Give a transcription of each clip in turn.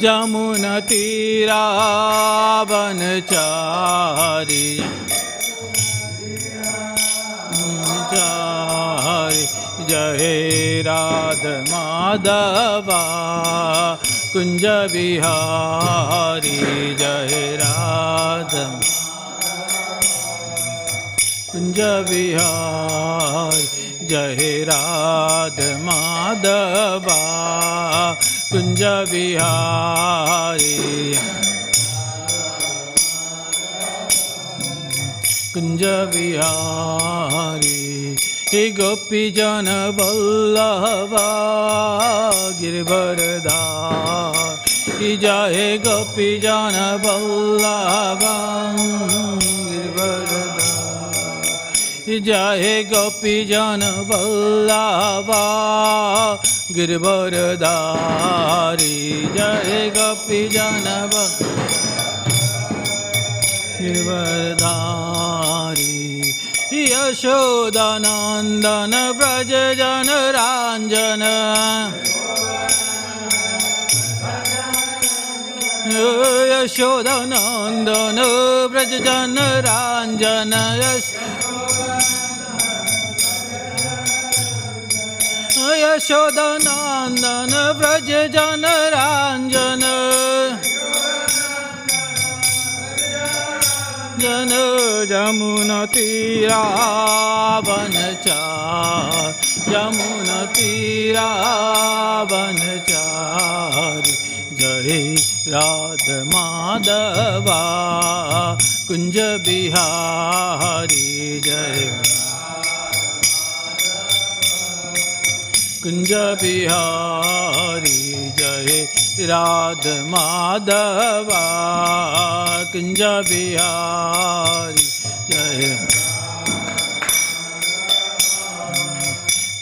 जमुना तीरा वनचारी जय राधा माधवा कुंज बिहारी जय राधा कुंज बिहारी जय राधा माधवा कुंज बिहारी कुंज बिहारी हे गोपी जन वल्लभा गिरिवरधारी जय गोपी जन वल्लभा गिरिवरधारी जय गोपी जन वल्लभा गिरिवरधारी जय गोपी जन गिरिवरधारी यशोदानंदन व्रज जन रांजन यशोदानंदन व्रज जन रांजन यशोदानंदन व्रज जन रांजन जन जमुना तीरा वनचार जमुना तीरा वनचारी जय राधा माधवा कुंज बिहारी जय कुंज बिहारी जय राधा माधवा कुंज बिहारी जय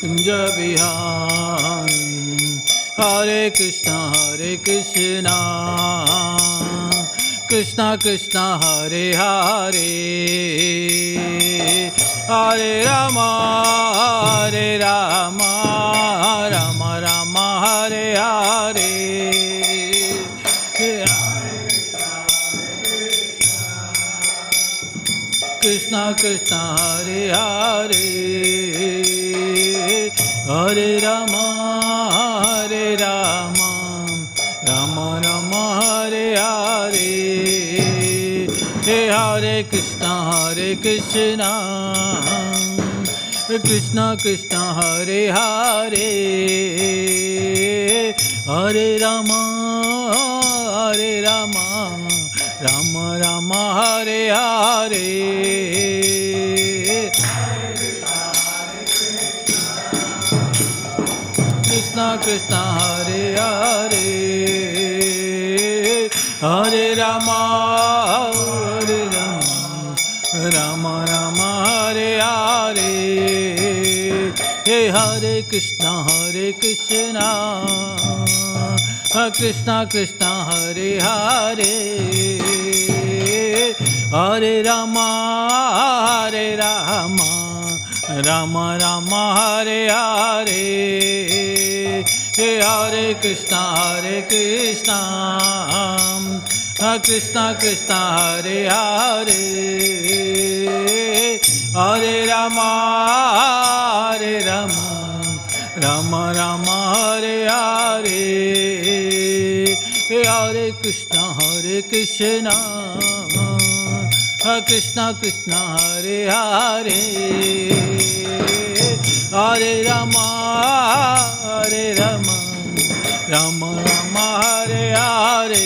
कुंज बिहारी हरे कृष्णा कृष्णा कृष्णा हरे हरे हरे राम राम राम हरे हरे कृष्णा कृष्णा हरे हरे हरे राम राम राम हरे हरे हरे कृष्णा कृष्णा कृष्णा हरे हरे हरे राम राम राम हरे हरे कृष्णा कृष्णा हरे हरे हरे राम राम राम हरे हरे हरे कृष्णा कृष्णा कृष्णा हरे हरे हरे राम राम राम हरे हरे हरे कृष्णा कृष्णा कृष्णा हरे हरे हरे राम राम राम हरे हरे हरे कृष्णा कृष्णा कृष्णा हरे हरे हरे राम राम राम हरे हरे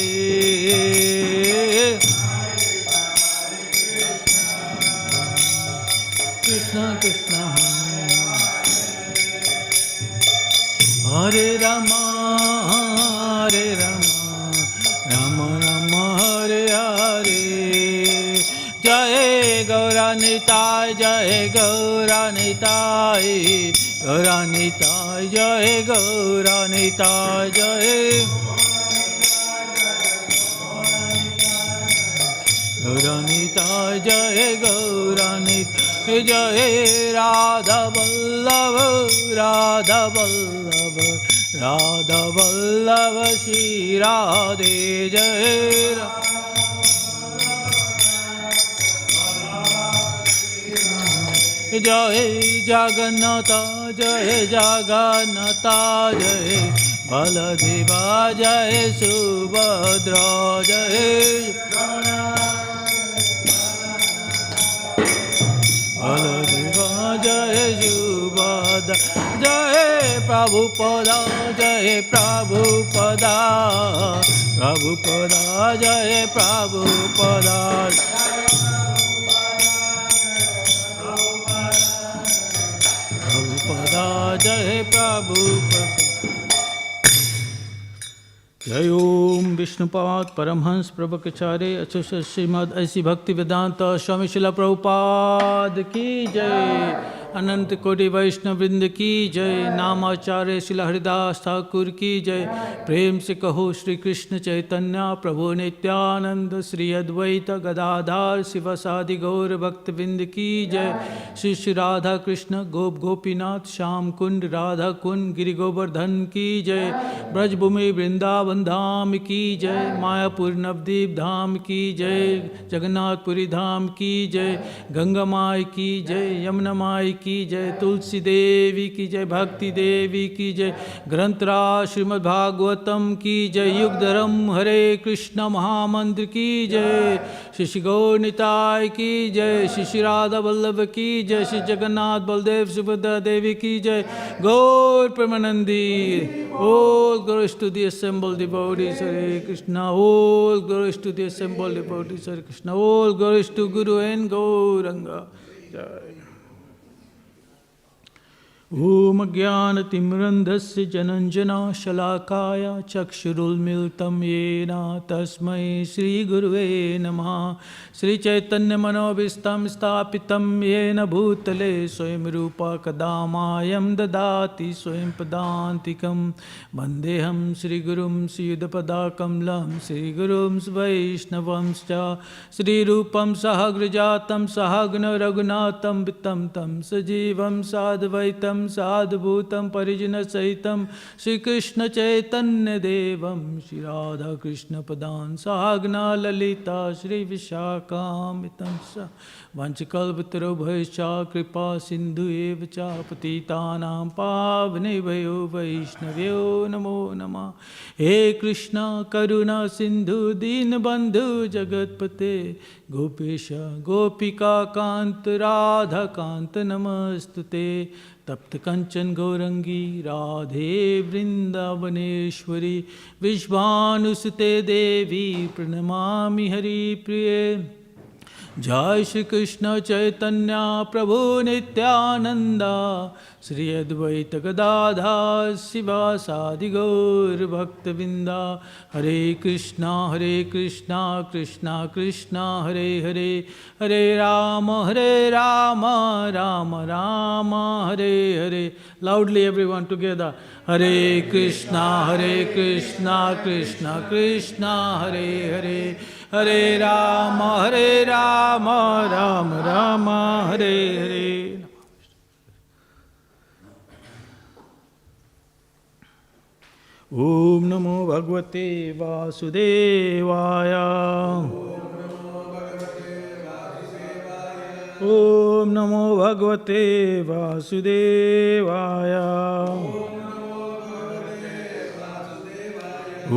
कृष्णा कृष्णा हरे राम राम राम हरे हरे जय गौरानिताय जय गौरानिताय गौरानिताय जय गौरानिताय जय गौरानिताय जय गौरानिताय जय राधा वल्लभ राधा वल्लभ राधा वल्लभ श्री राधे जय जय जगन्नाथ जय जगन्नाथ जय बलदेवा जय सुभद्रा जय बलदेवा जय सुभद्रा जय प्रभुपदा जय प्रभुपदा प्रभुपदा जय प्रभुपदा जय प्रभुपदा जय ओम विष्णुपाद परमहंस प्रभुपाचार्य अच्युत श्रीमद ऐसी भक्तिवेदांत स्वामी श्रील प्रभुपाद की जय अनंत कोटि वैष्णव वृंद की जय नामाचार्य श्रील हरिदास ठाकुर की जय प्रेम से कहो श्री कृष्ण चैतन्य प्रभु नित्यानंद श्री अद्वैत गदाधार शिवसादि गौर भक्तवृंद की जय श्री श्री राधा कृष्ण गोप गोपीनाथ श्याम कुंड राधा कुंड गिरि गोवर्धन की जय ब्रजभूमि वृंदावन धाम की जय मायापुर नवदीप धाम की जय जगन्नाथपुरी धाम की जय गंगा माई की जय यमुना माई की जय तुलसी देवी की जय भक्ति देवी की जय ग्रंथराज श्रीमद् भागवतम की जय युग धर्म हरे कृष्ण महामंत्र की जय श्री श्री गौर निताय की जय श्री श्री राधा वल्लभ की जय श्री जगन्नाथ बलदेव सुभद्रा देवी की जय गौर Premanandi all glories to the assembled devotees Hare Krishna all glories to the assembled devotees Hare Krishna all glories to Guru and Gauranga Jai Om Jnanatimirandhasya Jananjana Shalakaya Chakshurulmiltam Yena Tasmai Shri Guruve Namaha Shri Chaitanya Manobhistam Stapitam Yena Bhutale Swayam Rupa Kadamayam Dadati Swayam Padantikam Vandeham Shri Gurum Siyudapadakam Shri Gurum Vaishnavamscha Shri Rupam Sahagrajatam Sahagna Raghunatam Vitam Tam Sajivam Sadvaitam साधुभूतं परिजन सहितं श्री कृष्ण चैतन्य देवं श्री राधा कृष्ण पदान साग्ना ललिता श्री विशाखामितं स वंशकल्पतरुभ्यश्च कृपा सिंधु एव च पतितानां पावनेभ्यो वैष्णव्यो नमो नमः हे कृष्ण करुणा सिंधु दीनबंधु जगत्पते गोपेश गोपिका कांत राधा कांत नमस्तुते तप्त कंचन गौरंगी राधे वृंदावनेश्वरी विश्वानुसुते देवी प्रणमामि हरिप्रिये जय श्री कृष्ण चैतन्य प्रभु नित्यानंद श्री अद्वैत गदाधर शिवासादि गौर भक्तवृंदा हरे Krishna Krishna Krishna Hare Hare Hare Ram Ram Ram Hare Hare loudly everyone together हरे कृष्णा कृष्णा कृष्णा हरे हरे हरे राम राम राम हरे हरे ओम नमो भगवते वासुदेवाय ओम नमो भगवते वासुदेवाय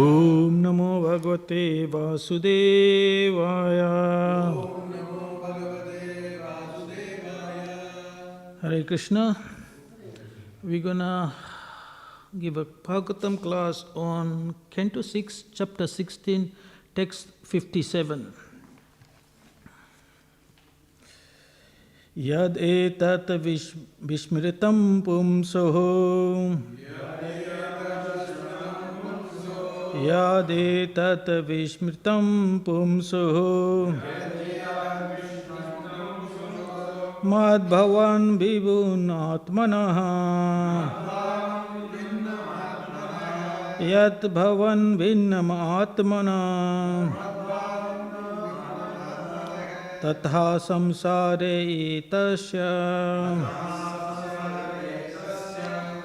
ओम नमो भगवते वासुदेवाय Hare Krishna. We're gonna give a Bhagavatam class on Canto 6, Chapter 16, Text 57. Yad etat vishmritam pumsoho Yad etat vishmritam pumsoho Mad bhavan vibhun atmanaha Yat bhavan vinnam atmana Tatha samsare etasya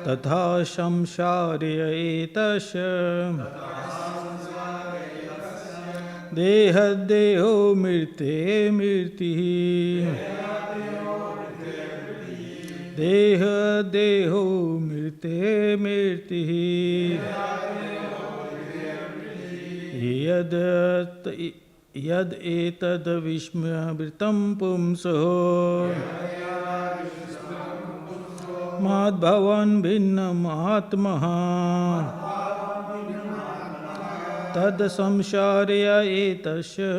Tatha samsare etasya Deha deho mirte mirtihi Deha deho mirte mirtihi Yad etad vishmavritam pumso Mad bhavan bhinnam atmaha Tad samsharya etasya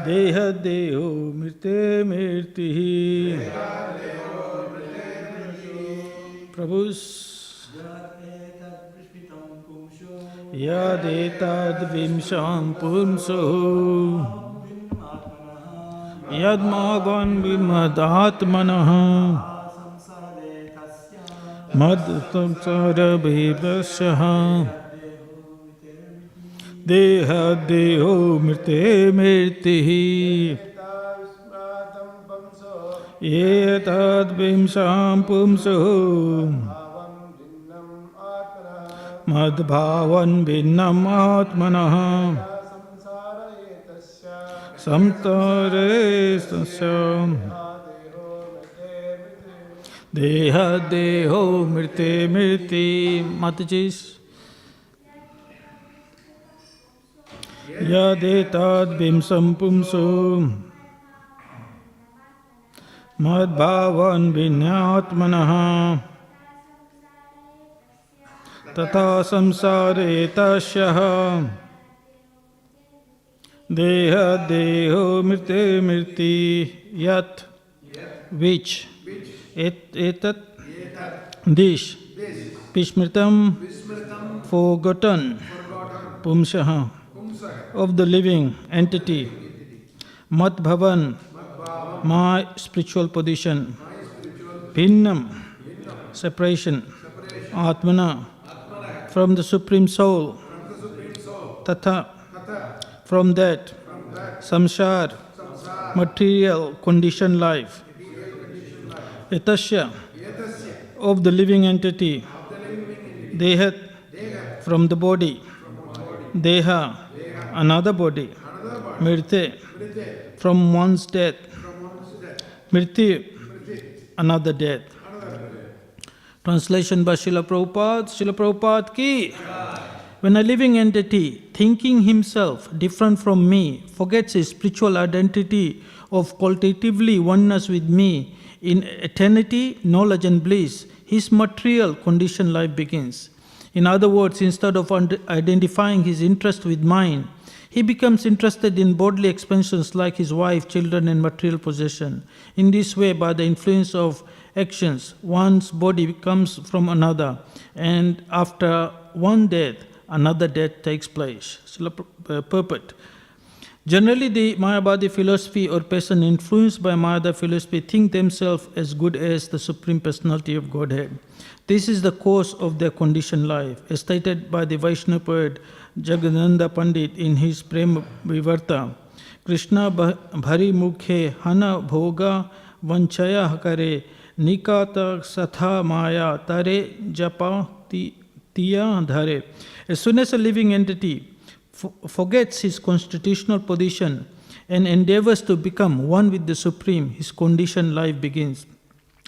Deha deho mirte mirtihi Prabhu's Yad etad vimsham pumso Yad mavan vimadatmanaha Mad samsara bhivasyaha Deha deho mirte mirtihi Etad vimsham pumso Mad bhavan vinnam atmanaha Samtare sasyam Deha deho mirte mirti Matajis Yadetad vimsam pumso Mad bhavan vinnatmanaha Tata samsare tasyaha Deha deho mirte mirti Yat which Etat This Pishmritam forgotten Pumsaha of the living entity Mat Bhavan my spiritual position Bhinnam separation Atmana from the Supreme Soul Tatha from that Samsar material conditioned life Etasya of the living entity Dehat from the body Deha another body Mirte from one's death Mirti another death. Translation by Srila Prabhupada. Srila Prabhupada ki. When a living entity, thinking himself different from me, forgets his spiritual identity of qualitatively oneness with me, in eternity, knowledge and bliss, his material conditioned life begins. In other words, instead of identifying his interest with mine, he becomes interested in bodily expansions like his wife, children and material possession. In this way, by the influence of actions, one's body comes from another, and after one death, another death takes place. Purport. Generally, the Mayavadi philosophy or person influenced by Mayavadi philosophy think themselves as good as the Supreme Personality of Godhead. This is the cause of their conditioned life, as stated by the Vaishnava poet Jagadananda Pandit in his Prema Vivarta. Krishna bhari mukhe hana bhoga vanchaya kare nikata satha maya tare japa tiya dhare. As soon as a living entity forgets his constitutional position and endeavors to become one with the Supreme, his conditioned life begins.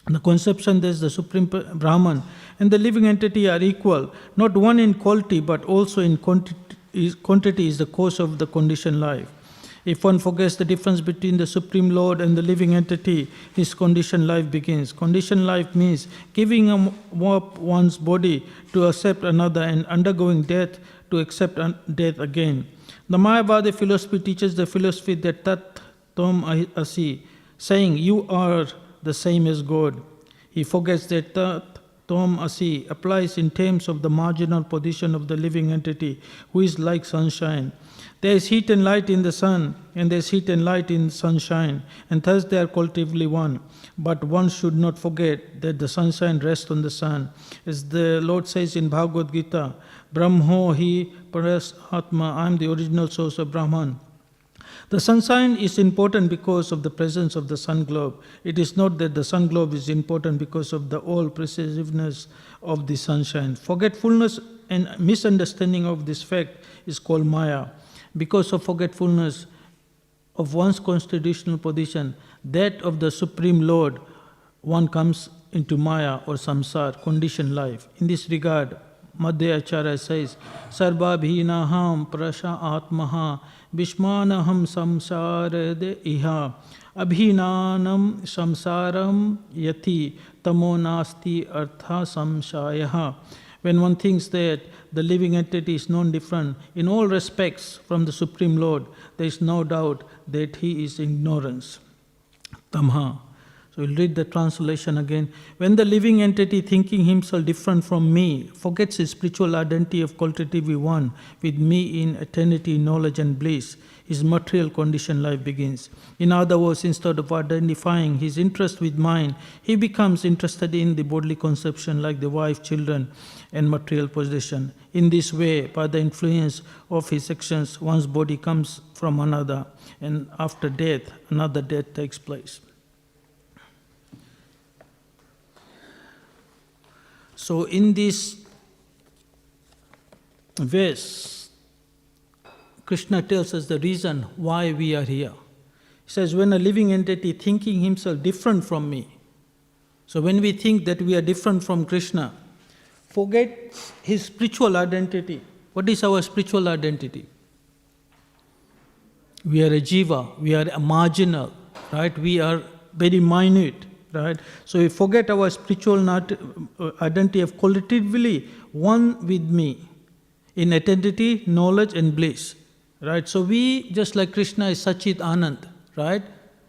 The conception that the Supreme Brahman and the living entity are equal, not one in quality but also in quantity, is the cause of the conditioned life. If one forgets the difference between the Supreme Lord and the living entity, his conditioned life begins. Conditioned life means giving up one's body to accept another and undergoing death to accept death again. The Mayavadi philosophy teaches the philosophy that Tat Tom Asi, saying you are the same as God. He forgets that Tat Tom Asi applies in terms of the marginal position of the living entity, who is like sunshine. There is heat and light in the sun, and there is heat and light in sunshine, and thus they are qualitatively one. But one should not forget that the sunshine rests on the sun. As the Lord says in Bhagavad Gita, Brahmo hi paras atma, I am the original source of Brahman. The sunshine is important because of the presence of the sun globe. It is not that the sun globe is important because of the all-pervasiveness of the sunshine. Forgetfulness and misunderstanding of this fact is called Maya. Because of forgetfulness of one's constitutional position, that of the Supreme Lord, one comes into Maya or samsara, conditioned life. In this regard, Madhyacharya says, Sarva bhinaham prasha atmaha vishmanaham samsarade iha abhinanam samsaram yati tamo nasti artha samshayaha. When one thinks that the living entity is non-different in all respects from the Supreme Lord, there is no doubt that he is ignorance. Tamha. So we'll read the translation again. When the living entity, thinking himself different from me, forgets his spiritual identity of qualitative one with me in eternity, knowledge and bliss, his material conditioned life begins. In other words, instead of identifying his interest with mine, he becomes interested in the bodily conception like the wife, children, and material possession. In this way, by the influence of his actions, one's body comes from another, and after death, another death takes place. So in this verse, Krishna tells us the reason why we are here. He says, when a living entity thinking himself different from me, so when we think that we are different from Krishna, forgets his spiritual identity. What is our spiritual identity? We are a jiva, we are a marginal, right? We are very minute. Right? So we forget our spiritual identity of qualitatively one with me in eternity, knowledge and bliss. Right? So we, just like Krishna is Sachit Anand, right?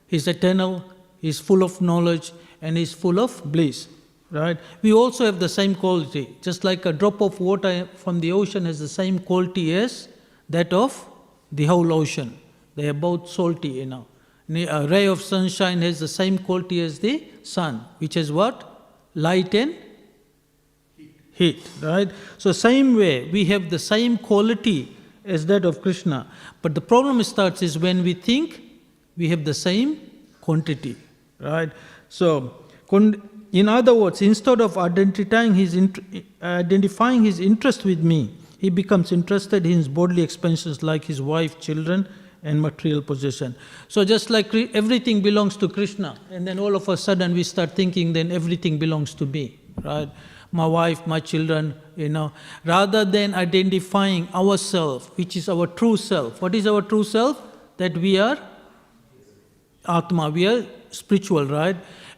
He's eternal, he's full of knowledge and he's full of bliss. Right? We also have the same quality. Just like a drop of water from the ocean has the same quality as that of the whole ocean. They are both salty, you know. A ray of sunshine has the same quality as the sun, which is what? Light and heat, right? So same way, we have the same quality as that of Krishna. But the problem starts is when we think we have the same quantity, right? So, in other words, instead of identifying his interest with me, he becomes interested in his bodily expansions like his wife, children, and material possession. So just like everything belongs to Krishna, and then all of a sudden we start thinking then everything belongs to me, right? My wife, my children, you know. Rather than identifying ourselves, which is our true self. What is our true self? That we are Atma, we are spiritual, right?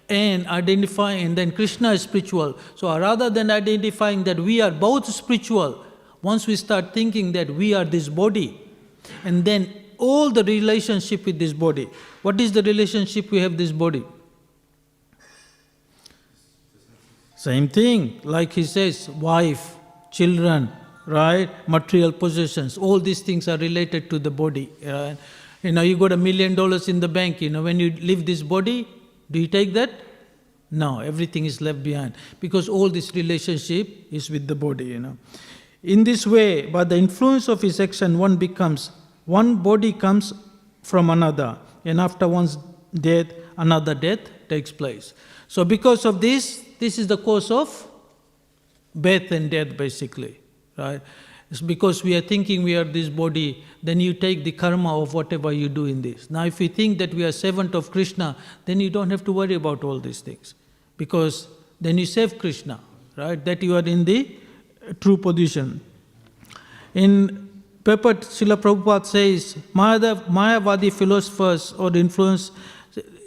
And identifying, and then Krishna is spiritual. So rather than identifying that we are both spiritual, once we start thinking that we are this body, and then all the relationship with this body. What is the relationship we have this body? Same thing, like he says, wife, children, right? Material possessions, all these things are related to the body. You know, you got $1 million in the bank, you know, when you leave this body, do you take that? No, everything is left behind because all this relationship is with the body, you know. In this way, by the influence of his action, one body comes from another, and after one's death, another death takes place. So because of this is the cause of birth and death basically, right? It's because we are thinking we are this body, then you take the karma of whatever you do in this. Now if you think that we are servant of Krishna, then you don't have to worry about all these things, because then you serve Krishna, right? That you are in the true position. In Purport, Srila Prabhupada says, Mayavadi philosophers or influence,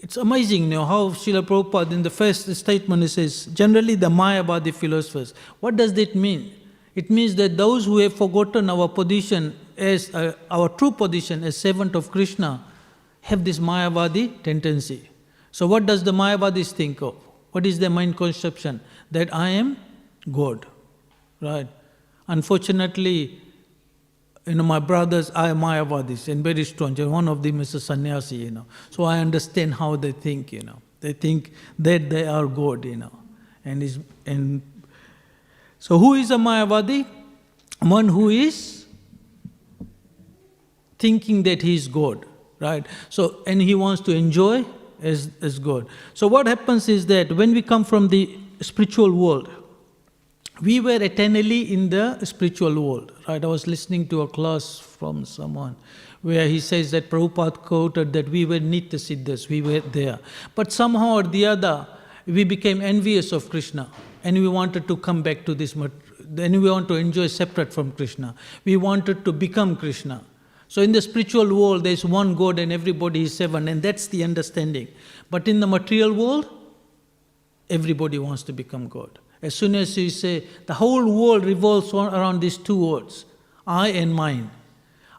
it's amazing, you know, how Srila Prabhupada in the first statement he says, generally the Mayavadi philosophers. What does that mean? It means that those who have forgotten our position as, our true position as servant of Krishna have this Mayavadi tendency. So what does the Mayavadis think of? What is their mind conception? That I am God, right? Unfortunately, you know, my brothers are Mayavadis and very strong. One of them is a sannyasi, you know. So I understand how they think, you know. They think that they are God, you know. And so who is a Mayavadi? One who is thinking that he is God. right? So, and he wants to enjoy as God. So what happens is that when we come from the spiritual world, we were eternally in the spiritual world, right? I was listening to a class from someone where he says that Prabhupada quoted that we were Nitya Siddhas, we were there. But somehow or the other, we became envious of Krishna and we wanted to come back to this, then we want to enjoy separate from Krishna. We wanted to become Krishna. So in the spiritual world, there is one God and everybody is seven, and that's the understanding. But in the material world, everybody wants to become God. As soon as you say, the whole world revolves around these two words, I and mine.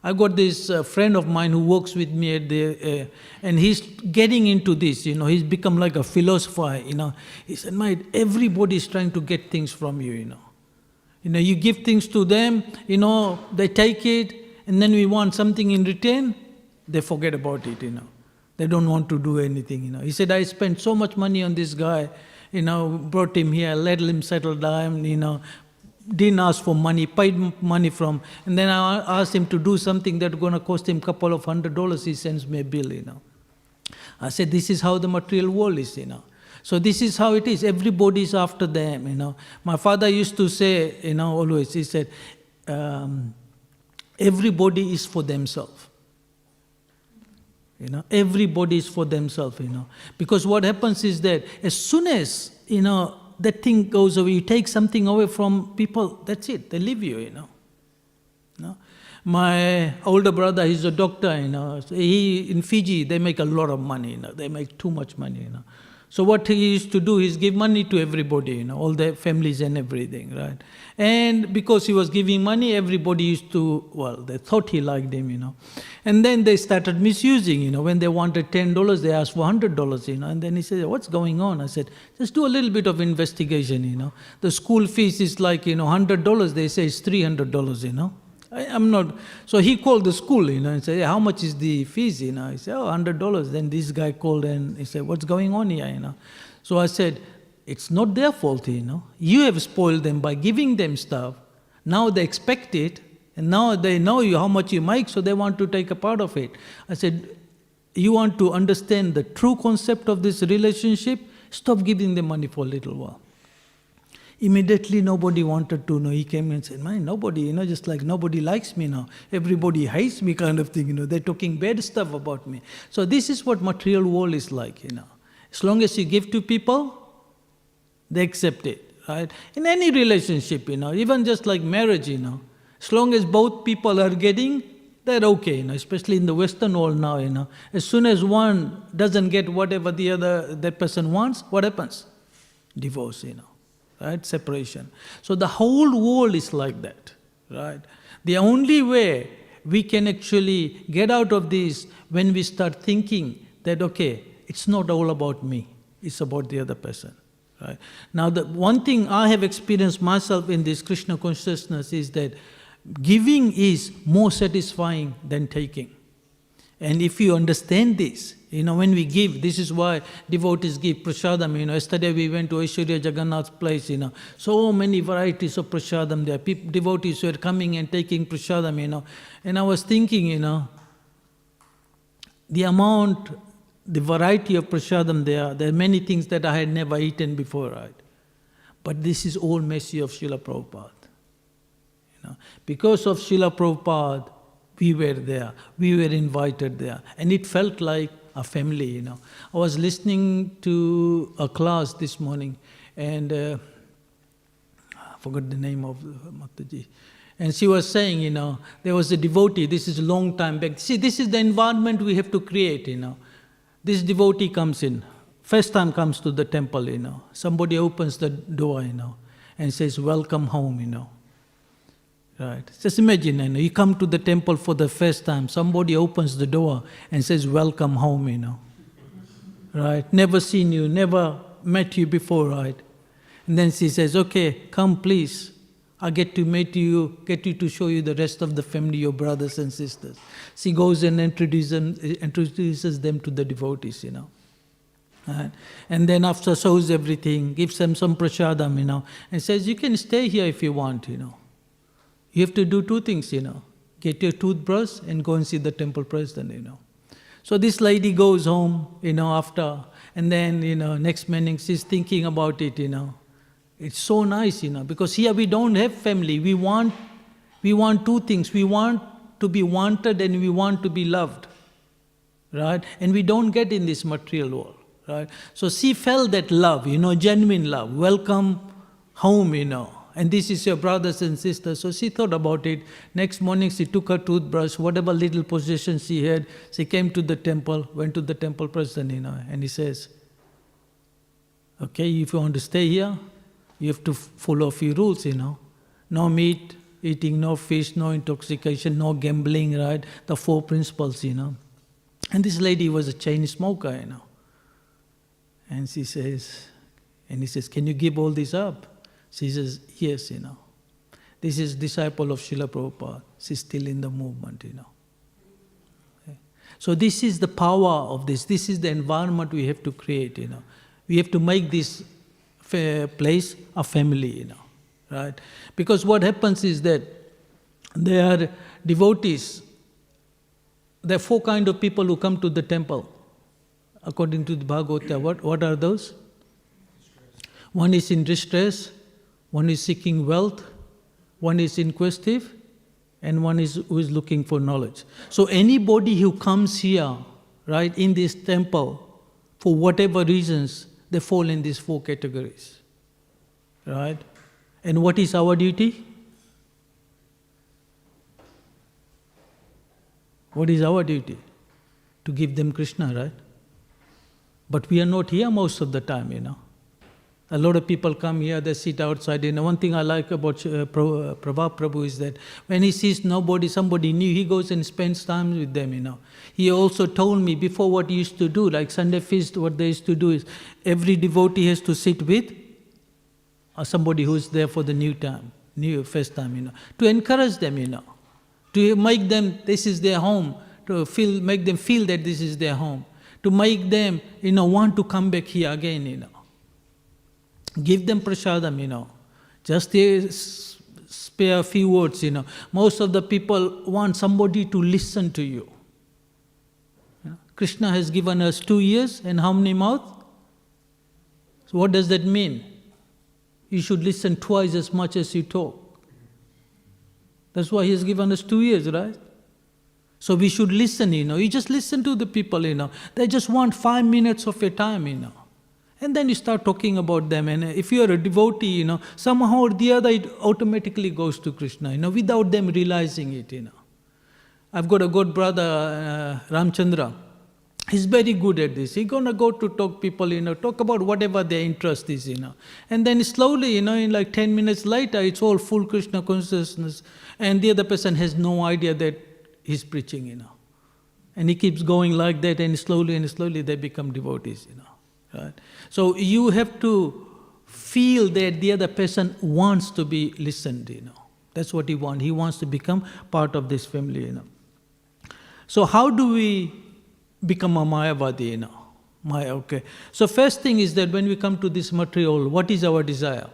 I got this friend of mine who works with me at the, and he's getting into this, he's become like a philosopher, He said, mate, everybody is trying to get things from you, you give things to them, they take it, and then we want something in return, they forget about it, They don't want to do anything, He said, I spent so much money on this guy, brought him here, let him settle down, didn't ask for money, paid money from, and then I asked him to do something that's going to cost him a couple of $100, he sends me a bill, I said, this is how the material world is, So this is how it is, everybody is after them, My father used to say, always, he said, everybody is for themselves. Everybody is for themselves, Because what happens is that as soon as, that thing goes away, you take something away from people, that's it, they leave you, My older brother, he's a doctor, So in Fiji, they make a lot of money, They make too much money, So what he used to do is give money to everybody, all their families and everything, right? And because he was giving money, everybody used to, they thought he liked him, And then they started misusing, When they wanted $10, they asked for $100, And then he said, what's going on? I said, just do a little bit of investigation, The school fees is like, $100, they say it's $300, I'm not. So he called the school, and said, how much is the fees, He said, $100. Then this guy called and he said, what's going on here, So I said, it's not their fault, You have spoiled them by giving them stuff. Now they expect it, and now they know how much you make, so they want to take a part of it. I said, you want to understand the true concept of this relationship? Stop giving them money for a little while. Immediately nobody wanted to know. He came and said, man, nobody, just like nobody likes me now. Everybody hates me kind of thing, They're talking bad stuff about me. So this is what material world is like, As long as you give to people, they accept it, right? In any relationship, even just like marriage, As long as both people are getting, they're okay, especially in the Western world now, As soon as one doesn't get whatever that person wants, what happens? Divorce, Right? Separation. So the whole world is like that, right? The only way we can actually get out of this when we start thinking that, okay, it's not all about me, it's about the other person, right? Now the one thing I have experienced myself in this Krishna consciousness is that giving is more satisfying than taking. And if you understand this, when we give, this is why devotees give prasadam. Yesterday we went to Aishwarya Jagannath's place, so many varieties of prasadam there. Devotees were coming and taking prasadam, And I was thinking, the amount, the variety of prasadam there are many things that I had never eaten before, right? But this is all mercy of Srila Prabhupada. Because of Srila Prabhupada, we were there, we were invited there, and it felt like a family, I was listening to a class this morning, and I forgot the name of Mataji, and she was saying, there was a devotee, this is a long time back. See, this is the environment we have to create, This devotee comes in, first time comes to the temple, Somebody opens the door, and says, welcome home, Right. Just imagine, you come to the temple for the first time, somebody opens the door and says, welcome home, Right. Never seen you, never met you before, right? And then she says, okay, come please. I get to meet you, get you to show you the rest of the family, your brothers and sisters. She goes and introduces them to the devotees, Right. And then after shows everything, gives them some prasadam, and says, you can stay here if you want, You have to do two things, Get your toothbrush and go and see the temple president, So this lady goes home, after, and then, next morning she's thinking about it, It's so nice, because here we don't have family. We want two things. We want to be wanted and we want to be loved, right? And we don't get in this material world, right? So she felt that love, genuine love. Welcome home, And this is your brothers and sisters. So she thought about it. Next morning she took her toothbrush, whatever little possessions she had, she came to the temple, went to the temple person, and he says, okay, if you want to stay here, you have to follow a few rules, No meat eating, no fish, no intoxication, no gambling, right? The 4 principles, And this lady was a chain smoker, And she says, and he says, can you give all this up? She says, yes, This is disciple of Srila Prabhupada. She's still in the movement, Okay. So this is the power of this. This is the environment we have to create, We have to make this place a family, right? Because what happens is that there are devotees. There are 4 kinds of people who come to the temple. According to the Bhagavatam, what are those? One is in distress, one is seeking wealth, one is inquisitive, and one is who is looking for knowledge. So anybody who comes here, right, in this temple, for whatever reasons, they fall in these 4 categories, right? And what is our duty? What is our duty? To give them Krishna, right? But we are not here most of the time, A lot of people come here, they sit outside. One thing I like about Prabhu is that when he sees somebody new, he goes and spends time with them, He also told me before what he used to do, like Sunday feast, what they used to do is every devotee has to sit with somebody who's there for the first time, To encourage them, To make them, this is their home, make them feel that this is their home. To make them, want to come back here again, Give them prasadam, Just spare a few words, Most of the people want somebody to listen to you. Krishna has given us 2 ears and how many mouths? So what does that mean? You should listen twice as much as you talk. That's why he has given us 2 ears, right? So we should listen, You just listen to the people, They just want 5 minutes of your time, And then you start talking about them. And if you are a devotee, somehow or the other it automatically goes to Krishna, without them realizing it, I've got a good brother, Ramchandra. He's very good at this. He's going to go to talk people, talk about whatever their interest is, And then slowly, in like 10 minutes later, it's all full Krishna consciousness. And the other person has no idea that he's preaching, And he keeps going like that, and slowly they become devotees, Right? So you have to feel that the other person wants to be listened, That's what he wants. He wants to become part of this family, So how do we become a Mayavadi, Okay. So first thing is that when we come to this material, what is our desire?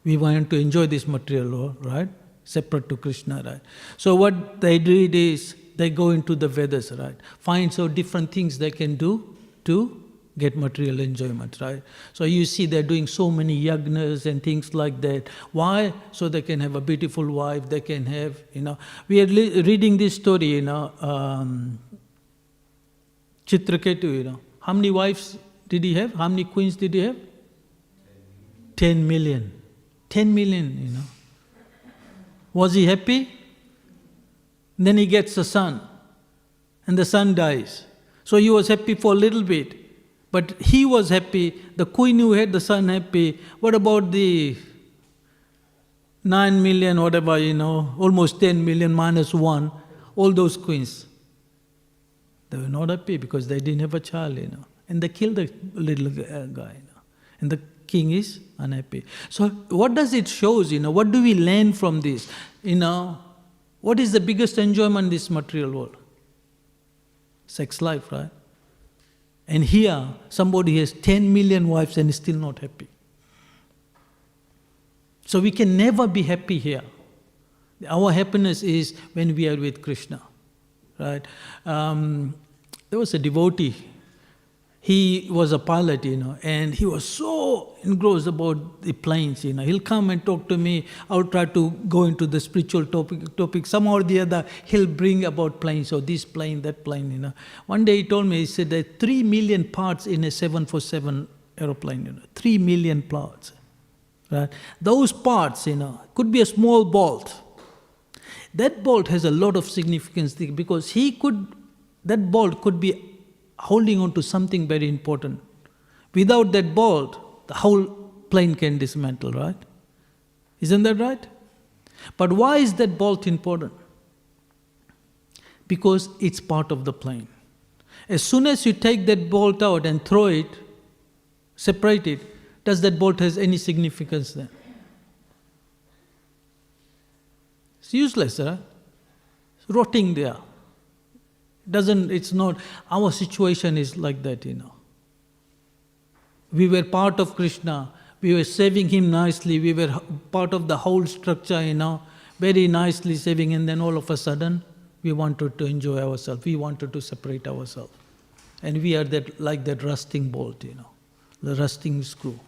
We want to enjoy this material world, right? Separate to Krishna, right? So what they did is, they go into the Vedas, right? Find so different things they can do to get material enjoyment, right? So you see they're doing so many yagnas and things like that. Why? So they can have a beautiful wife, they can have, We are reading this story, Chitraketu, How many wives did he have? How many queens did he have? 10 million. 10 million, Was he happy? Then he gets a son, and the son dies. So he was happy for a little bit, but he was happy, the queen who had the son happy. What about the 9 million, whatever, almost 10 million minus 1, all those queens? They were not happy because they didn't have a child, And they killed the little guy, And the king is unhappy. So what does it show? What do we learn from this? What is the biggest enjoyment in this material world? Sex life, right? And here, somebody has 10 million wives and is still not happy. So we can never be happy here. Our happiness is when we are with Krishna, right? There was a devotee. He was a pilot, and he was so engrossed about the planes, He'll come and talk to me. I'll try to go into the spiritual topic. Somehow or the other, he'll bring about planes, or this plane, that plane, One day he told me, he said there are 3 million parts in a 747 aeroplane, 3 million parts, right? Those parts, could be a small bolt. That bolt has a lot of significance because that bolt could be holding on to something very important. Without that bolt, the whole plane can dismantle, right? Isn't that right? But why is that bolt important? Because it's part of the plane. As soon as you take that bolt out and throw it, separate it, does that bolt has any significance then? It's useless, right? It's rotting there. It's not, our situation is like that, We were part of Krishna, we were serving him nicely, we were part of the whole structure, very nicely serving, and then all of a sudden, we wanted to enjoy ourselves, we wanted to separate ourselves. And we are like that rusting bolt, the rusting screw.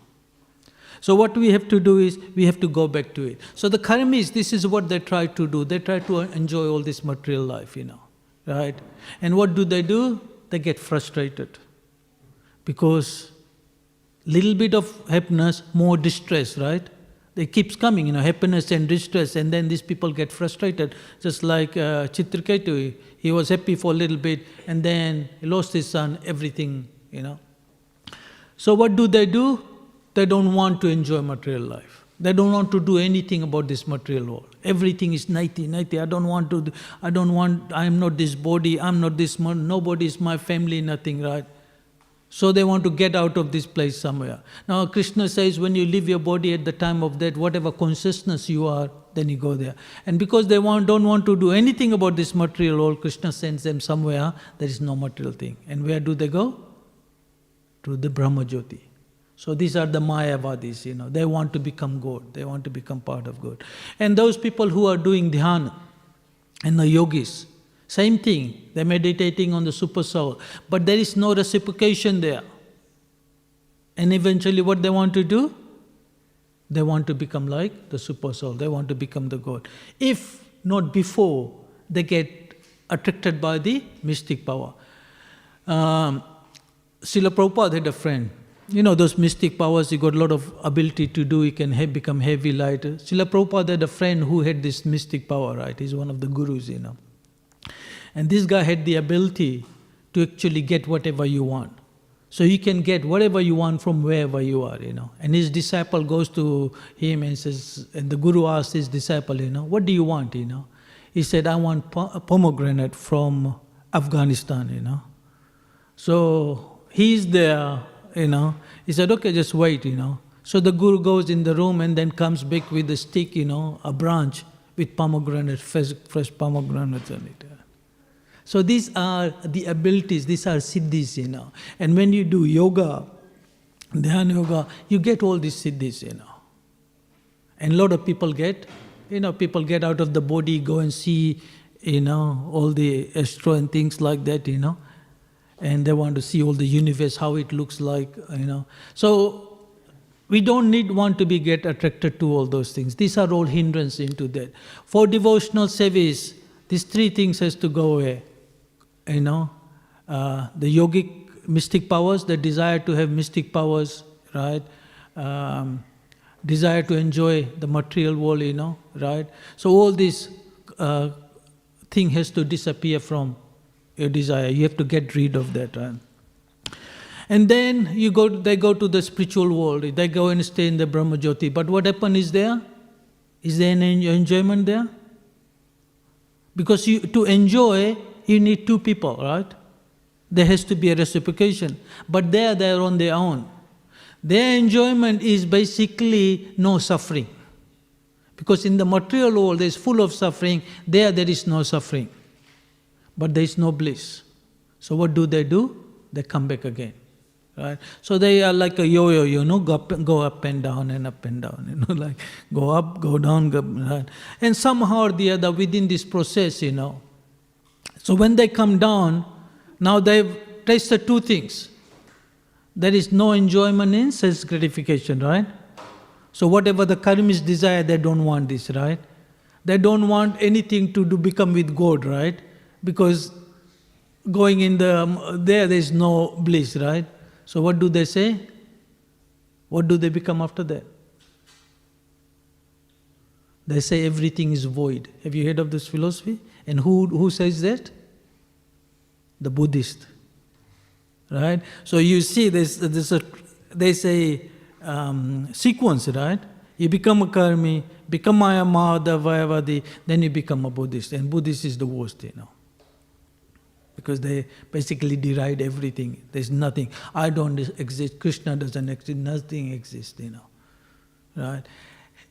So what we have to do is, we have to go back to it. So the karmis, this is what they try to do. They try to enjoy all this material life, right? And what do? They get frustrated. Because little bit of happiness, more distress, right? It keeps coming, happiness and distress, and then these people get frustrated. Just like Chitraketu, he was happy for a little bit, and then he lost his son, everything, So what do? They don't want to enjoy material life. They don't want to do anything about this material world. Everything is naiti. I am not this body, I am not this, nobody is my family, nothing, right? So they want to get out of this place somewhere. Now Krishna says, when you leave your body at the time of death, whatever consciousness you are, then you go there. And because they don't want to do anything about this material world, Krishna sends them somewhere, there is no material thing. And where do they go? To the Brahma Jyoti. So these are the Mayavadis, they want to become God, they want to become part of God. And those people who are doing dhyana, and the yogis, same thing, they're meditating on the super soul, but there is no reciprocation there. And eventually what they want to do? They want to become like the super soul, they want to become the God. If not before, they get attracted by the mystic power. Srila Prabhupada had a friend. Those mystic powers, you got a lot of ability to do, you can become heavy, light. Srila Prabhupada had a friend who had this mystic power, right? He's one of the gurus, And this guy had the ability to actually get whatever you want. So you can get whatever you want from wherever you are, And his disciple goes to him and says, and the guru asks his disciple, what do you want, He said, I want a pomegranate from Afghanistan, So he's there, He said, okay, just wait, So the guru goes in the room and then comes back with a stick, a branch with pomegranate, fresh pomegranates on it. So these are the abilities, these are siddhis, And when you do yoga, dhyana yoga, you get all these siddhis, And a lot of people get, people get out of the body, go and see, all the astro and things like that, And they want to see all the universe, how it looks like, So we don't want to get attracted to all those things. These are all hindrances into that. For devotional service, these three things has to go away. The yogic mystic powers, the desire to have mystic powers, right? Desire to enjoy the material world, right? So all this thing has to disappear from your desire. You have to get rid of that, right? And then they go to the spiritual world. They go and stay in the Brahma Jyoti. But what happens is there? Is there any enjoyment there? Because to enjoy, you need two people, right? There has to be a reciprocation. But they are on their own. Their enjoyment is basically no suffering. Because in the material world, there is full of suffering. There is no suffering. But there is no bliss. So what do? They come back again. Right? So they are like a yo-yo, go up and down and up and down, like go up, go down, go, right? And somehow or the other within this process, So when they come down, now they've tasted two things. There is no enjoyment in sense gratification, right? So whatever the karmis desire, they don't want this, right? They don't want anything to do become with God, right? Because going in there is no bliss, right? So what do they say? What do they become after that? They say everything is void. Have you heard of this philosophy? And who says that? The Buddhist. Right? So you see there's a sequence, right? You become a karmi, become Mayavadi, then you become a Buddhist. And Buddhist is the worst, because they basically deride everything. There's nothing. I don't exist, Krishna doesn't exist, nothing exists, right?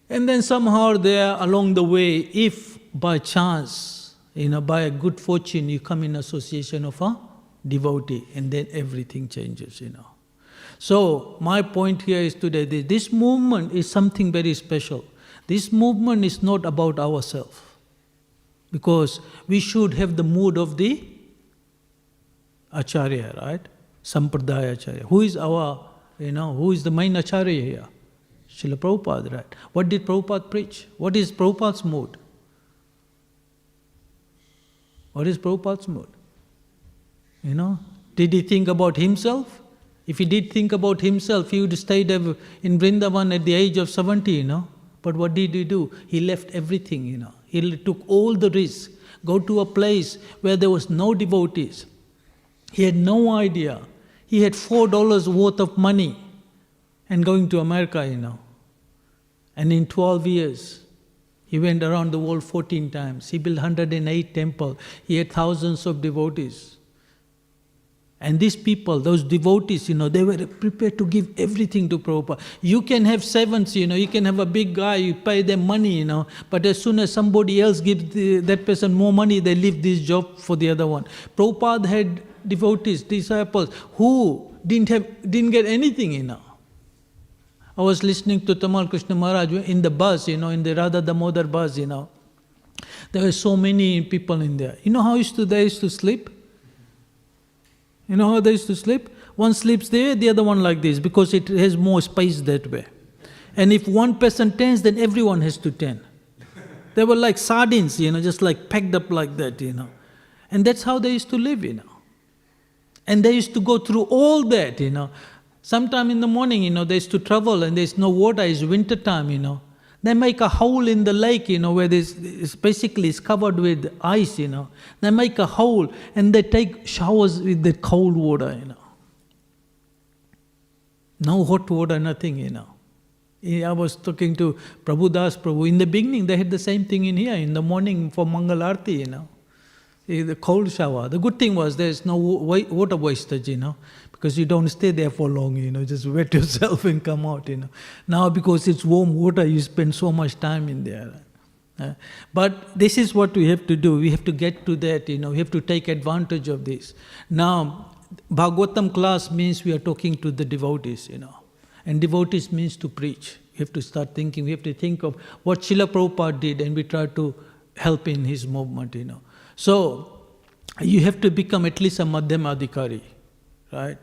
And then somehow there along the way, if by chance, by a good fortune, you come in association of a devotee, and then everything changes, So my point here is today, this movement is something very special. This movement is not about ourselves, because we should have the mood of the Acharya, right? Sampradaya-Acharya. Who is who is the main Acharya here? Srila Prabhupada, right? What did Prabhupada preach? What is Prabhupada's mood? What is Prabhupada's mood? Did he think about himself? If he did think about himself, he would have stayed in Vrindavan at the age of 70, But what did he do? He left everything, He took all the risks, go to a place where there was no devotees. He had no idea. He had $4 worth of money and going to America, And in 12 years, he went around the world 14 times. He built 108 temples. He had thousands of devotees. And these people, those devotees, they were prepared to give everything to Prabhupada. You can have servants, you can have a big guy, you pay them money, but as soon as somebody else gives that person more money, they leave this job for the other one. Prabhupada had devotees, disciples, who didn't get anything, I was listening to Tamal Krishna Maharaj in the bus, in the Radha Damodar bus, There were so many people in there. You know how they used to sleep? You know how they used to sleep? One sleeps there, the other one like this, because it has more space that way. And if one person tends, then everyone has to tend. They were like sardines, just like packed up like that, And that's how they used to live, And they used to go through all that, Sometime in the morning, they used to travel and there's no water, it's winter time, They make a hole in the lake, where it's basically it's covered with ice, They make a hole and they take showers with the cold water, No hot water, nothing, I was talking to Prabhu. In the beginning, they had the same thing in here. In the morning for Mangal Arti, the cold shower. The good thing was there's no water wastage, because you don't stay there for long, just wet yourself and come out, Now because it's warm water, you spend so much time in there. But this is what we have to do. We have to get to that, we have to take advantage of this. Now, Bhagavatam class means we are talking to the devotees, And devotees means to preach. We have to start thinking, we have to think of what Srila Prabhupada did, and we try to help in his movement, So, you have to become at least a Madhyamadhikari, right?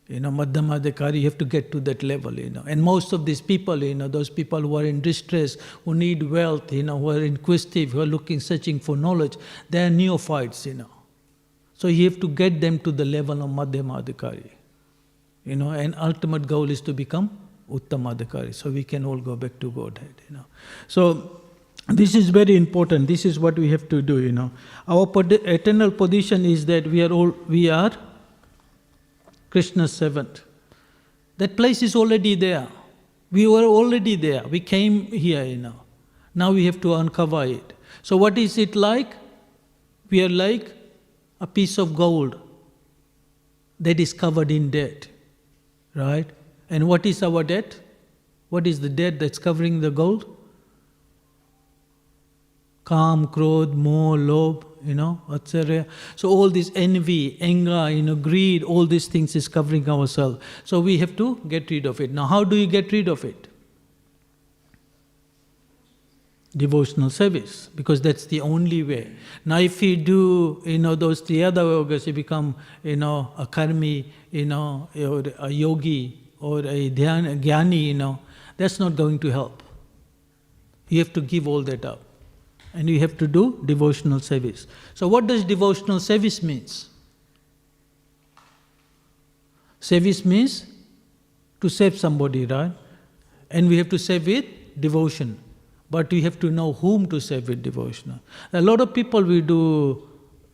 Madhyamadhikari, you have to get to that level, And most of these people, those people who are in distress, who need wealth, who are inquisitive, who are searching for knowledge, they are neophytes, So you have to get them to the level of Madhyamadhikari, And ultimate goal is to become Uttamadhikari, so we can all go back to Godhead, So, this is very important. This is what we have to do, Our eternal position is that we are Krishna's servant. That place is already there. We were already there. We came here, Now we have to uncover it. So what is it like? We are like a piece of gold that is covered in debt, right? And what is our debt? What is the debt that's covering the gold? Kam, Krodh, Moh, Lobh, Acharya. So all this envy, anger, greed, all these things is covering ourselves. So we have to get rid of it. Now how do you get rid of it? devotional service, because that's the only way. Now if you do, those three other yogas, you become, a karmi, or a yogi, or a jnani, that's not going to help. You have to give all that up. And you have to do devotional service. So what does devotional service means? Service means to save somebody, right? And we have to serve with devotion. But we have to know whom to serve with devotion. A lot of people will do,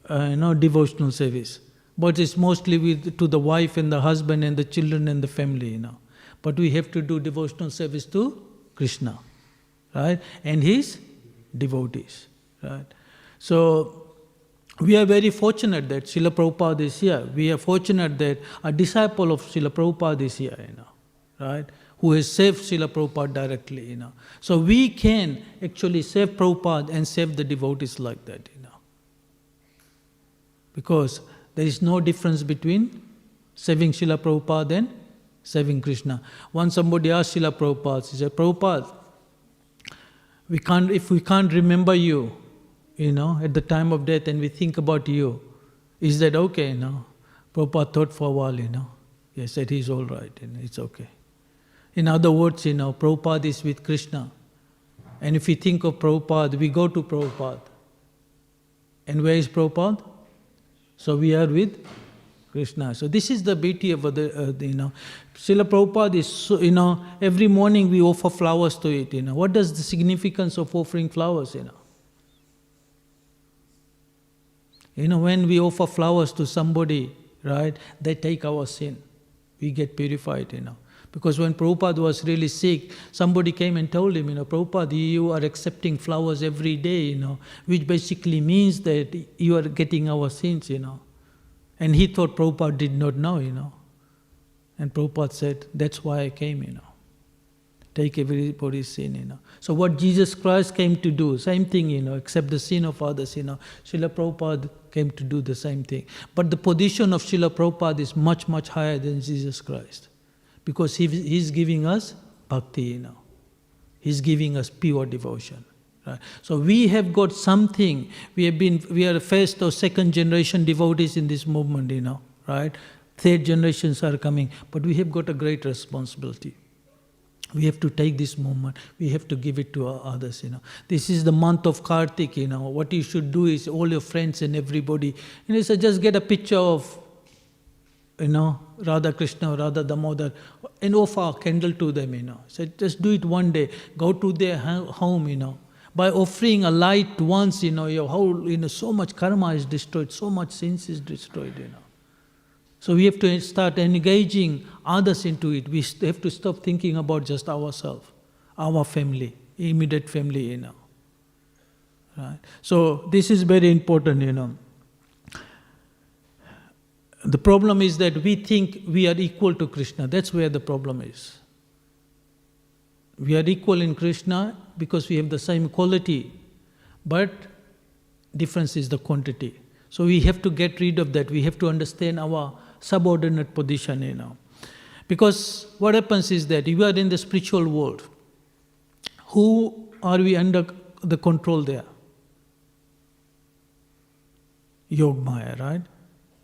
devotional service. But it's mostly to the wife and the husband and the children and the family, But we have to do devotional service to Krishna, right? And his devotees, right? So, we are very fortunate that Srila Prabhupada is here. We are fortunate that a disciple of Srila Prabhupada is here, right? Who has saved Srila Prabhupada directly, So we can actually save Prabhupada and save the devotees like that, Because there is no difference between saving Srila Prabhupada and saving Krishna. Once somebody asked Srila Prabhupada, he said, Prabhupada, if we can't remember you, at the time of death and we think about you, is that okay, Prabhupada thought for a while, He said he's all right, it's okay. In other words, Prabhupada is with Krishna. And if we think of Prabhupada, we go to Prabhupada. And where is Prabhupada? So we are with Krishna. So this is the beauty of Srila Prabhupada is, so, every morning we offer flowers to it, What does the significance of offering flowers, When we offer flowers to somebody, right, they take our sin. We get purified, Because when Prabhupada was really sick, somebody came and told him, Prabhupada, you are accepting flowers every day, which basically means that you are getting our sins, And he thought Prabhupada did not know, And Prabhupada said, that's why I came, Take everybody's sin, So what Jesus Christ came to do, same thing, accept the sin of others, Srila Prabhupada came to do the same thing. But the position of Srila Prabhupada is much, much higher than Jesus Christ. Because he's giving us bhakti, He's giving us pure devotion. Right? So we have got something. We are first or second generation devotees in this movement, right? Third generations are coming. But we have got a great responsibility. We have to take this movement. We have to give it to others, This is the month of Kartik, What you should do is all your friends and everybody, so just get a picture of, Radha Krishna or Radha Damodar and offer a candle to them, So just do it one day. Go to their home, By offering a light once, your whole, so much karma is destroyed, so much sins is destroyed, So we have to start engaging others into it. We have to stop thinking about just ourselves, our family, immediate family, Right? So this is very important, The problem is that we think we are equal to Krishna. That's where the problem is. We are equal in Krishna because we have the same quality, but difference is the quantity. So we have to get rid of that. We have to understand our subordinate position, Because what happens is that you are in the spiritual world. Who are we under the control there? Yogmaya, right?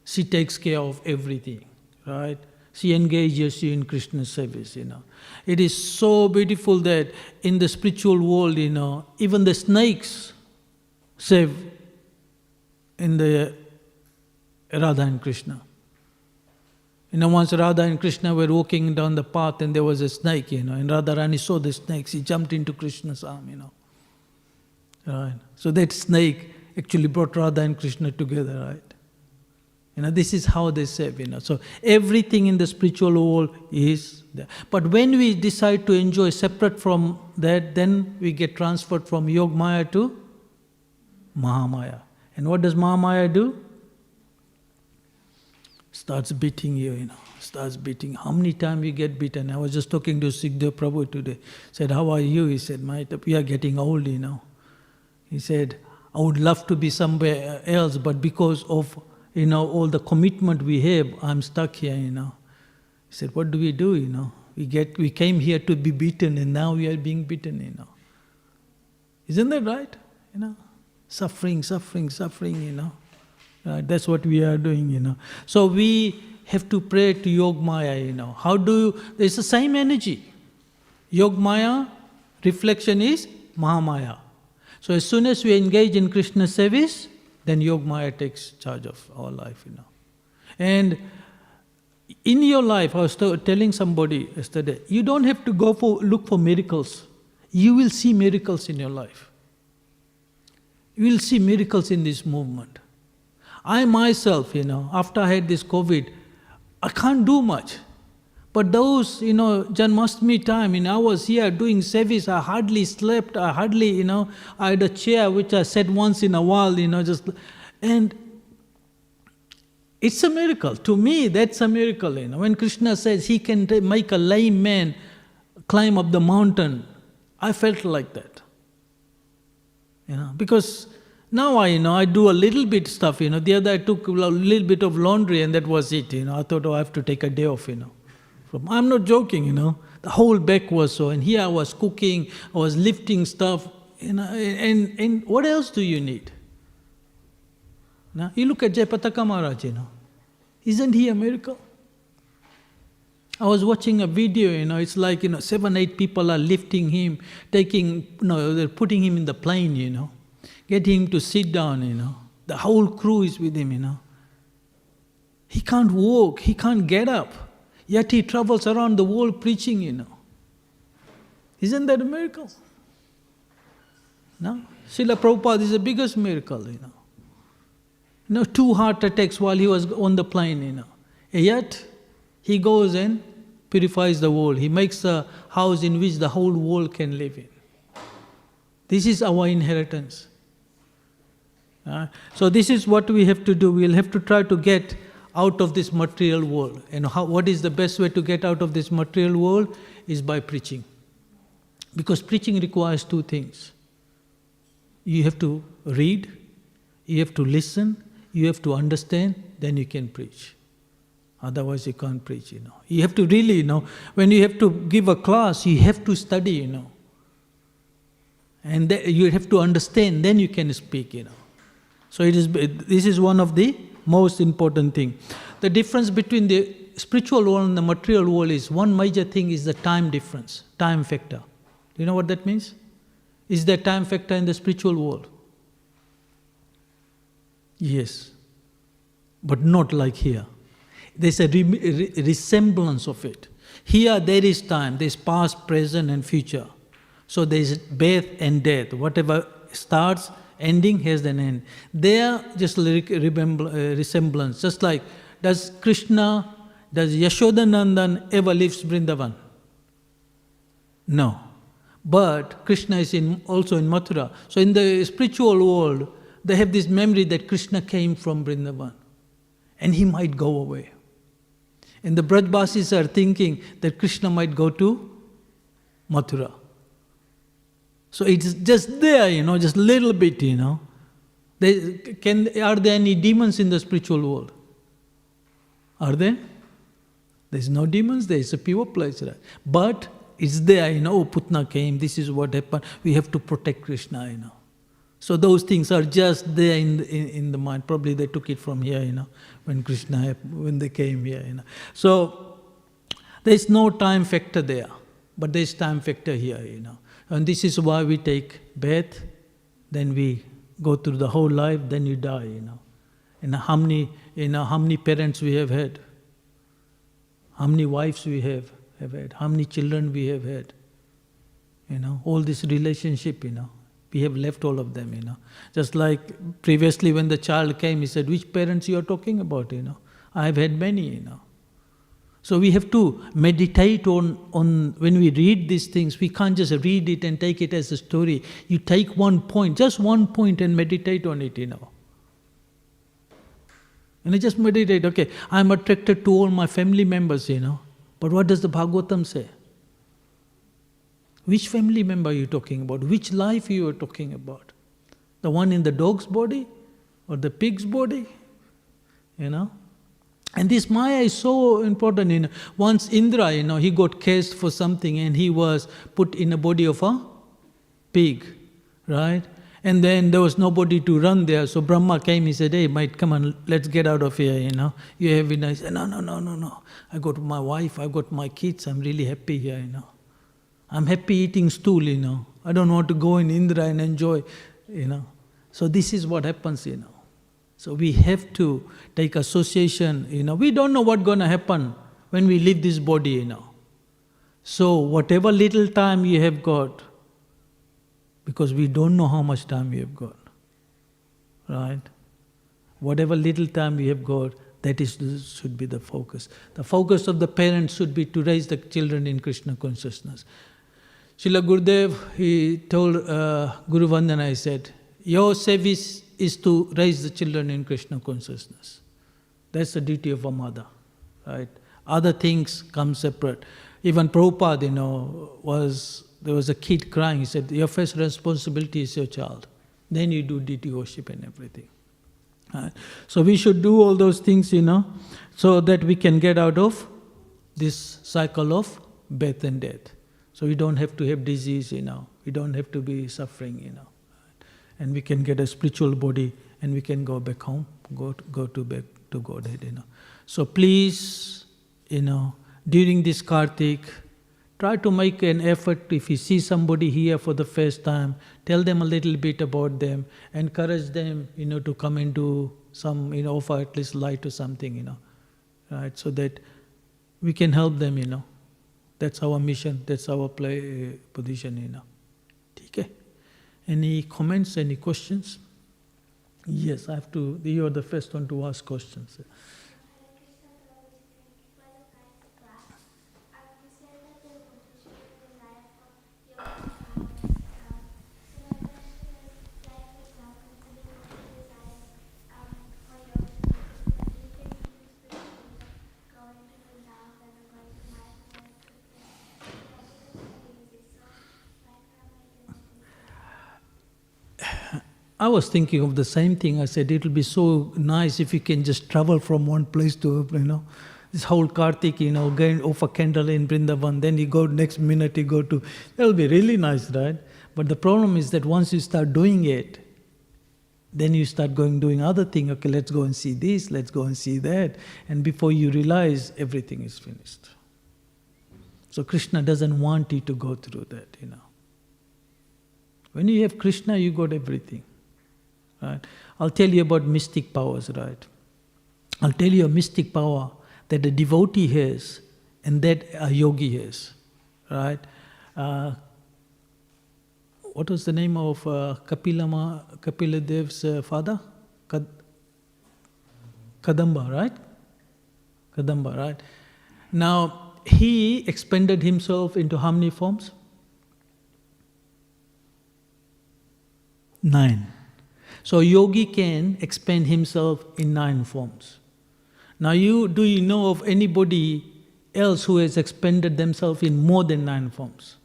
She takes care of everything, right? She engages you in Krishna's service, It is so beautiful that in the spiritual world, even the snakes serve in the Radha and Krishna. Once Radha and Krishna were walking down the path and there was a snake, and Radharani saw the snake, she jumped into Krishna's arm, Right? So that snake actually brought Radha and Krishna together, right? This is how they serve, So everything in the spiritual world is there. But when we decide to enjoy separate from that, then we get transferred from Yogmaya to Mahamaya. And what does Mahamaya do? Starts beating you, Starts beating. How many times we get beaten? I was just talking to Sikdev Prabhu today. Said, how are you? He said, we are getting old, He said, I would love to be somewhere else, but because of all the commitment we have, I'm stuck here, He said, what do? We came here to be beaten and now we are being beaten, Isn't that right? Suffering, that's what we are doing, So we have to pray to Yogmaya, How do you, it's the same energy. Yogmaya, reflection is Mahamaya. So as soon as we engage in Krishna service, then Yogmaya takes charge of our life, And in your life, I was telling somebody yesterday, you don't have to look for miracles. You will see miracles in your life. You will see miracles in this movement. I myself, after I had this COVID, I can't do much. But those, Janmashtami time, I was here doing service, I hardly slept, I had a chair which I sat once in a while, and it's a miracle. To me, that's a miracle, When Krishna says he can make a lame man climb up the mountain, I felt like that. Because now I do a little bit stuff, The other I took a little bit of laundry and that was it, I thought, I have to take a day off, I'm not joking, The whole back was so, and here I was cooking, I was lifting stuff, and what else do you need? Now, you look at Jayapataka Maharaj, Isn't he a miracle? I was watching a video, it's like, 7, 8 people are lifting him, they're putting him in the plane, getting him to sit down, The whole crew is with him, He can't walk, he can't get up, yet he travels around the world preaching, Isn't that a miracle? No? Srila Prabhupada is the biggest miracle, 2 heart attacks while he was on the plane, And yet, he goes and purifies the world. He makes a house in which the whole world can live in. This is our inheritance. So this is what we have to do. We'll have to try to get out of this material world. And what is the best way to get out of this material world? Is by preaching. Because preaching requires 2 things. You have to read, you have to listen, you have to understand, then you can preach. Otherwise you can't preach, You have to really, when you have to give a class, you have to study, And you have to understand, then you can speak, So this is one of the most important thing. The difference between the spiritual world and the material world is, one major thing is the time difference, time factor. Do you know what that means? Is there time factor in the spiritual world? Yes, but not like here. There's a resemblance of it. Here there is time, there's past, present and future. So there's birth and death. Whatever starts, ending has an end. There, just resemblance. Just like, does Yashodanandan ever leaves Vrindavan? No. But Krishna is also in Mathura. So in the spiritual world, they have this memory that Krishna came from Vrindavan. And he might go away. And the Brajbasis are thinking that Krishna might go to Mathura. So it's just there, just a little bit, Are there any demons in the spiritual world? Are there? There's no demons, there is a pure place, right? But it's there, Putna came, this is what happened, we have to protect Krishna, So those things are just there in the mind. Probably they took it from here, when they came here, So there's no time factor there, but there's time factor here, And this is why we take birth, then we go through the whole life, then you die, And how many parents we have had, how many wives we have had, how many children we have had, all this relationship, We have left all of them, Just like previously when the child came, he said, which parents you are talking about, I have had many, So we have to meditate on when we read these things, we can't just read it and take it as a story. You take one point, just one point and meditate on it, And I just meditate, okay, I'm attracted to all my family members, But what does the Bhagavatam say? Which family member are you talking about? Which life you are talking about? The one in the dog's body or the pig's body? And this Maya is so important. Once Indra, he got cast for something and he was put in the body of a pig. right? And then there was nobody to run there, so Brahma came, he said, hey, mate, come on, let's get out of here, You have been nice. He said, no. I got my wife, I got my kids, I'm really happy here, I'm happy eating stool, I don't want to go in Indra and enjoy, So this is what happens, So we have to take association, We don't know what's going to happen when we leave this body, So whatever little time you have got, because we don't know how much time we have got, right? Whatever little time we have got, should be the focus. The focus of the parents should be to raise the children in Krishna consciousness. Srila Gurudev, he told Guru Vandana, he said, your service is to raise the children in Krishna consciousness. That's the duty of a mother, right? Other things come separate. Even Prabhupada, there was a kid crying. He said, your first responsibility is your child. Then you do deity worship and everything. Right? So we should do all those things, so that we can get out of this cycle of birth and death. So we don't have to have disease, We don't have to be suffering, And we can get a spiritual body and we can go back home, go back to Godhead, So please, during this Kartik, try to make an effort. If you see somebody here for the first time, tell them a little bit about them, encourage them, to come and do some, offer at least light or something, right? So that we can help them, That's our mission, that's our position, Okay? Any comments, any questions? Yes, you are the first one to ask questions. I was thinking of the same thing. I said, it will be so nice if you can just travel from one place to, this whole Kartik, going offer candle in Vrindavan, then you go next minute, you go to, that'll be really nice, right? But the problem is that once you start doing it, then you start doing other things. Okay, let's go and see this, let's go and see that. And before you realize, everything is finished. So Krishna doesn't want you to go through that, When you have Krishna, you got everything. Right? I'll tell you about mystic powers, right? I'll tell you a mystic power that a devotee has and that a yogi has, right? What was the name of Kapila Dev's father? Kadamba, right? Kadamba, right? Now, he expanded himself into how many forms? 9. So yogi can expand himself in 9 forms. Now do you know of anybody else who has expanded themselves in more than 9 forms?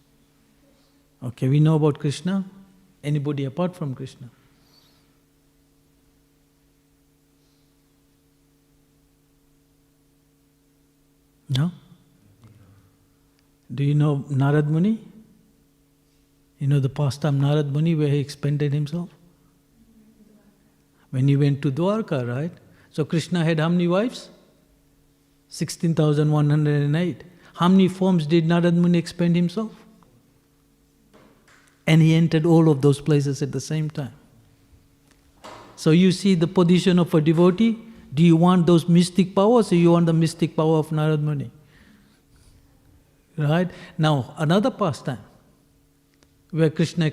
Okay, we know about Krishna. Anybody apart from Krishna? No? Do you know Narad Muni? You know the pastime Narad Muni where he expanded himself? When he went to Dwarka, right? So Krishna had how many wives? 16,108. How many forms did Narad Muni expand himself? And he entered all of those places at the same time. So you see the position of a devotee. Do you want those mystic powers or you want the mystic power of Narad Muni? Right? Now, another pastime where Krishna...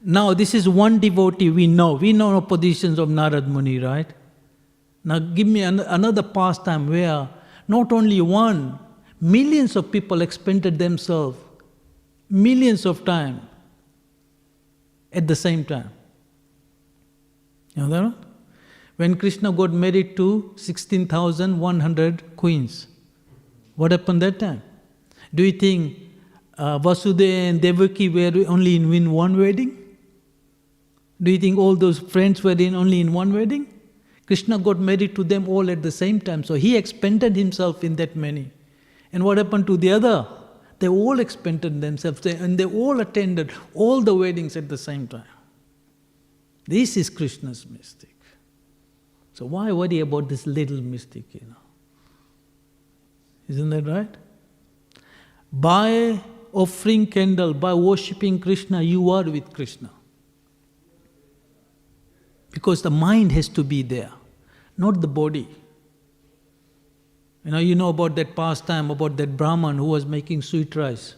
now, this is one devotee we know. We know the positions of Narad Muni, right? Now, give me another pastime where not only one, millions of people expended themselves millions of times at the same time. You know that one? When Krishna got married to 16,100 queens, what happened that time? Do you think Vasudeva and Devaki were only in one wedding? Do you think all those friends were only in one wedding? Krishna got married to them all at the same time. So he expanded himself in that many. And what happened to the other They all expended themselves and they all attended all the weddings at the same time. This is Krishna's mystic. So why worry about this little mystic, Isn't that right? By offering candle, by worshipping Krishna, you are with Krishna. Because the mind has to be there, not the body. You know about that pastime, about that Brahman who was making sweet rice.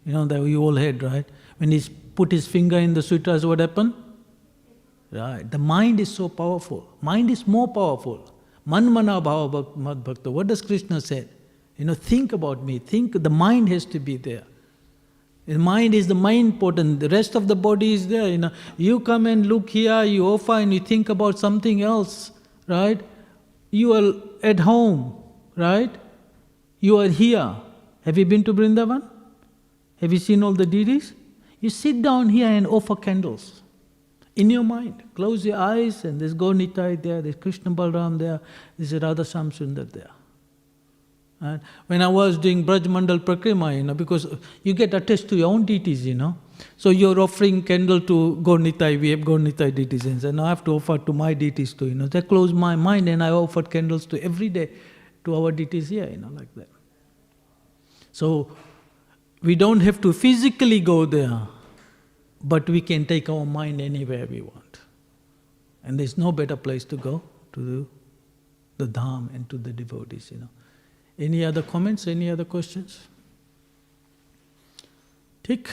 That we all had, right? When he put his finger in the sweet rice, what happened? Right. The mind is so powerful. Mind is more powerful. Manmana bhava mad bhakta. What does Krishna say? Think about me. The mind has to be there. The mind is the mind important. The rest of the body is there. You come and look here, you offer and you think about something else, right? You are at home, right? You are here. Have you been to Vrindavan? Have you seen all the deities? You sit down here and offer candles. In your mind. Close your eyes and there's Gaur Nitai there, there's Krishna Balram there, there's Radha Sham Sundar there. And when I was doing Braj Mandal Prakrima, because you get attached to your own deities, So you're offering candle to Gaur Nitai, we have Gaur Nitai deities, and I have to offer to my deities too, They close my mind and I offered candles to every day to our deities here, like that. So we don't have to physically go there, but we can take our mind anywhere we want. And there's no better place to go, to the Dham and to the devotees, Any other comments, any other questions? ठीक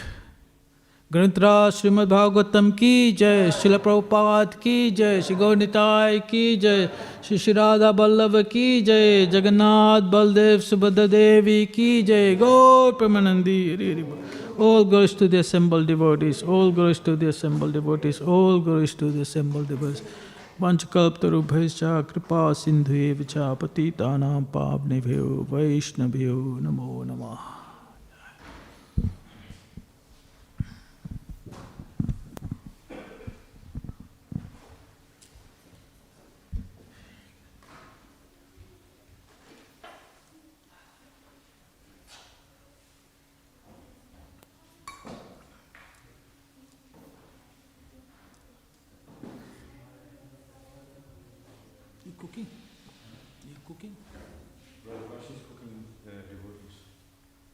ग्रंथराज श्रीमद् भागवतम की जय, श्रील प्रभुपाद की जय, श्री गौर निताय की जय, श्री श्री राधा बल्लभ की जय, जगन्नाथ बलदेव सुभद्रा देवी की जय, गौर प्रेमानंदी हरि हरि बोल. All glories to the assembled devotees, all glories to the assembled devotees, all glories to the assembled devotees. Vanchakalptarubhyaścha kripa sindhuyev cha patitanam pavnebhyo vaishnavyo namo namah. Cooking? You cooking? Well, she's cooking devotees.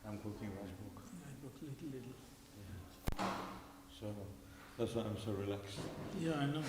I'm cooking Rajbhog. Little. Yeah. So that's why I'm so relaxed. Yeah, I know.